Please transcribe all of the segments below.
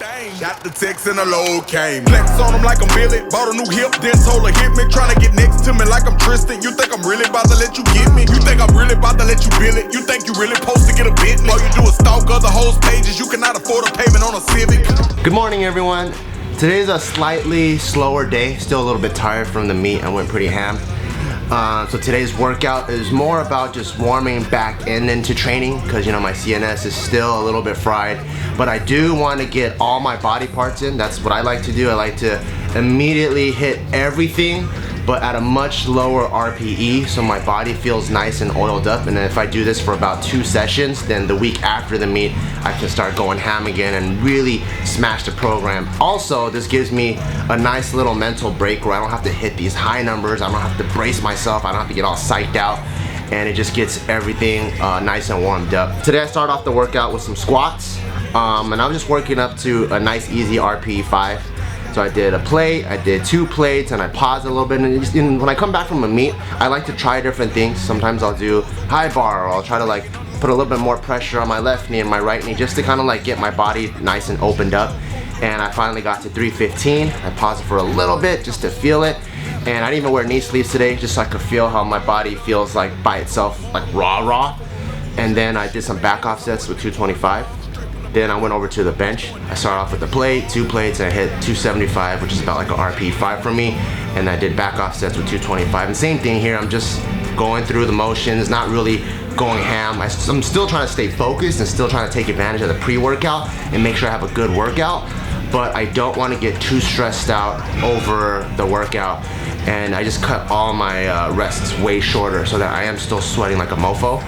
Shot the text and the load came. Flex on him like I'm Billy. Bought a new hip, then told her hit me. Tryna get next to me like I'm Tristan. You think I'm really about to let you get me? You think I'm really about to let you bill it? You think you really supposed to get a Bentley? All you do is stalk other hoes' pages. You cannot afford a payment on a Civic. Good morning, everyone. Today's a slightly slower day. Still a little bit tired from the meet. I went pretty ham. So today's workout is more about just warming back into training because, you know, my CNS is still a little bit fried. But I do want to get all my body parts in. That's what I like to do. I like to immediately hit everything, but at a much lower RPE, so my body feels nice and oiled up. And then if I do this for about 2 sessions, then the week after the meet, I can start going ham again and really smash the program. Also, this gives me a nice little mental break where I don't have to hit these high numbers. I don't have to brace myself. I don't have to get all psyched out. And it just gets everything nice and warmed up. Today I started off the workout with some squats. And I was just working up to a nice easy RPE 5. So I did a plate, I did 2 plates, and I paused a little bit. And when I come back from a meet, I like to try different things. Sometimes I'll do high bar, or I'll try to like put a little bit more pressure on my left knee and my right knee just to kind of like get my body nice and opened up. And I finally got to 315. I paused it for a little bit just to feel it. And I didn't even wear knee sleeves today just so I could feel how my body feels like by itself, like raw. And then I did some back off sets with 225. Then I went over to the bench. I started off with a plate, 2 plates, and I hit 275, which is about like an RP 5 for me. And I did back off sets with 225. And same thing here, I'm just going through the motions, not really going ham. I'm still trying to stay focused and still trying to take advantage of the pre-workout and make sure I have a good workout. But I don't want to get too stressed out over the workout. And I just cut all my rests way shorter so that I am still sweating like a mofo.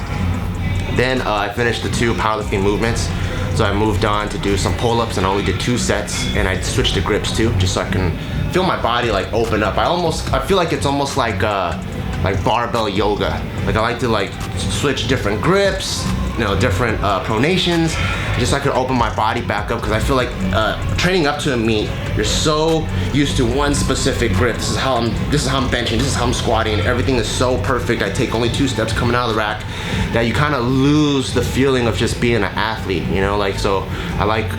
Then I finished the 2 powerlifting movements. So I moved on to do some pull-ups and I only did 2 sets, and I switched to grips too, just so I can feel my body like open up. I feel like it's almost like barbell yoga. Like I like to like switch different grips, you know, different pronations, just so I can open my body back up, because I feel like training up to a meet, you're so used to one specific grip. This is how I'm benching, this is how I'm squatting, and everything is so perfect. I take only 2 steps coming out of the rack that you kind of lose the feeling of just being an athlete, you know, like, so I like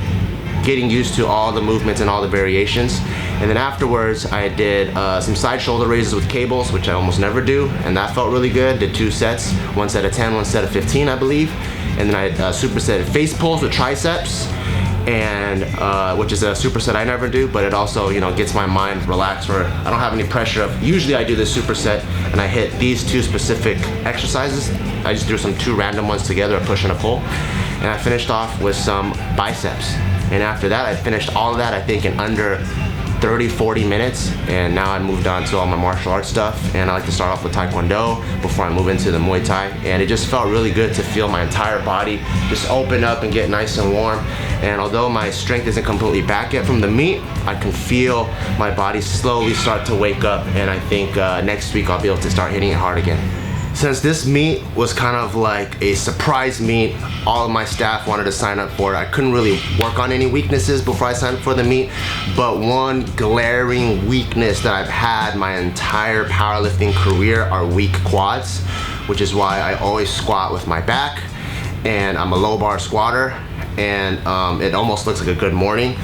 getting used to all the movements and all the variations. And then afterwards I did some side shoulder raises with cables, which I almost never do, and that felt really good. Did 2 sets, 1 set of 10, 1 set of 15, I believe. And then I supersetted face pulls with triceps, and which is a superset I never do, but it also, you know, gets my mind relaxed where I don't have any pressure of, usually I do this superset and I hit these 2 specific exercises. I just threw some 2 random ones together, a push and a pull. And I finished off with some biceps. And after that, I finished all of that, I think, in under 30-40 minutes, and now I moved on to all my martial arts stuff. And I like to start off with Taekwondo before I move into the Muay Thai, and it just felt really good to feel my entire body just open up and get nice and warm. And although my strength isn't completely back yet from the meet, I can feel my body slowly start to wake up, and I think next week I'll be able to start hitting it hard again. Since this meet was kind of like a surprise meet, all of my staff wanted to sign up for it. I couldn't really work on any weaknesses before I signed up for the meet, but one glaring weakness that I've had my entire powerlifting career are weak quads, which is why I always squat with my back, and I'm a low bar squatter, and it almost looks like a good morning.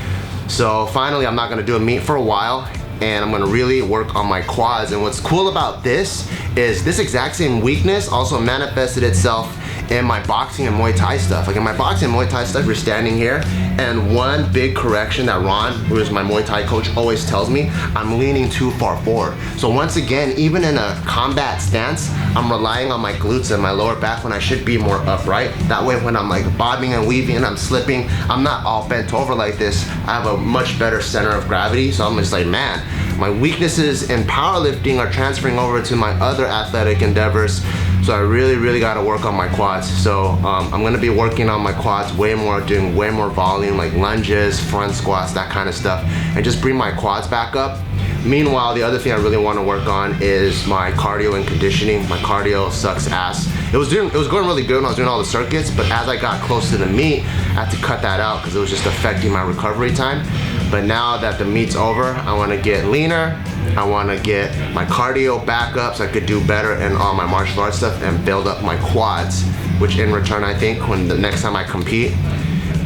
So finally, I'm not gonna do a meet for a while, and I'm gonna really work on my quads. And what's cool about this is this exact same weakness also manifested itself in my boxing and Muay Thai stuff. Like in my boxing and Muay Thai stuff, you're standing here, and one big correction that Ron, who is my Muay Thai coach, always tells me, I'm leaning too far forward. So once again, even in a combat stance, I'm relying on my glutes and my lower back when I should be more upright. That way when I'm like bobbing and weaving and I'm slipping, I'm not all bent over like this. I have a much better center of gravity. So I'm just like, man, my weaknesses in powerlifting are transferring over to my other athletic endeavors. So I really got to work on my quads. So I'm going to be working on my quads way more, doing way more volume, like lunges, front squats, that kind of stuff, and just bring my quads back up. Meanwhile, the other thing I really want to work on is my cardio and conditioning. My cardio sucks ass. It was going really good when I was doing all the circuits, but as I got close to the meet, I had to cut that out because it was just affecting my recovery time. But now that the meet's over, I want to get leaner. I want to get my cardio back up so I could do better in all my martial arts stuff and build up my quads, which in return, I think when the next time I compete,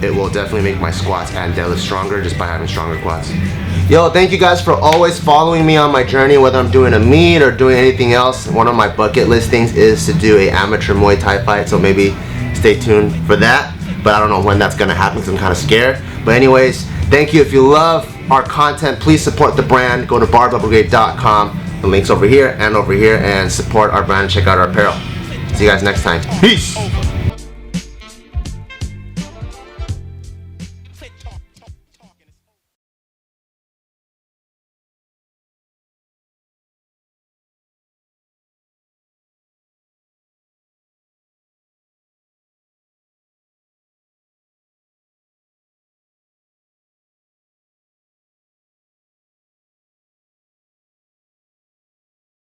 it will definitely make my squats and deadlifts stronger just by having stronger quads. Yo, thank you guys for always following me on my journey, whether I'm doing a meet or doing anything else. One of my bucket list things is to do a amateur Muay Thai fight, so maybe stay tuned for that. But I don't know when that's gonna happen because I'm kind of scared. But anyways, thank you. If you love our content, please support the brand. Go to barbellbrigade.com. The link's over here, and support our brand and check out our apparel. See you guys next time. Peace.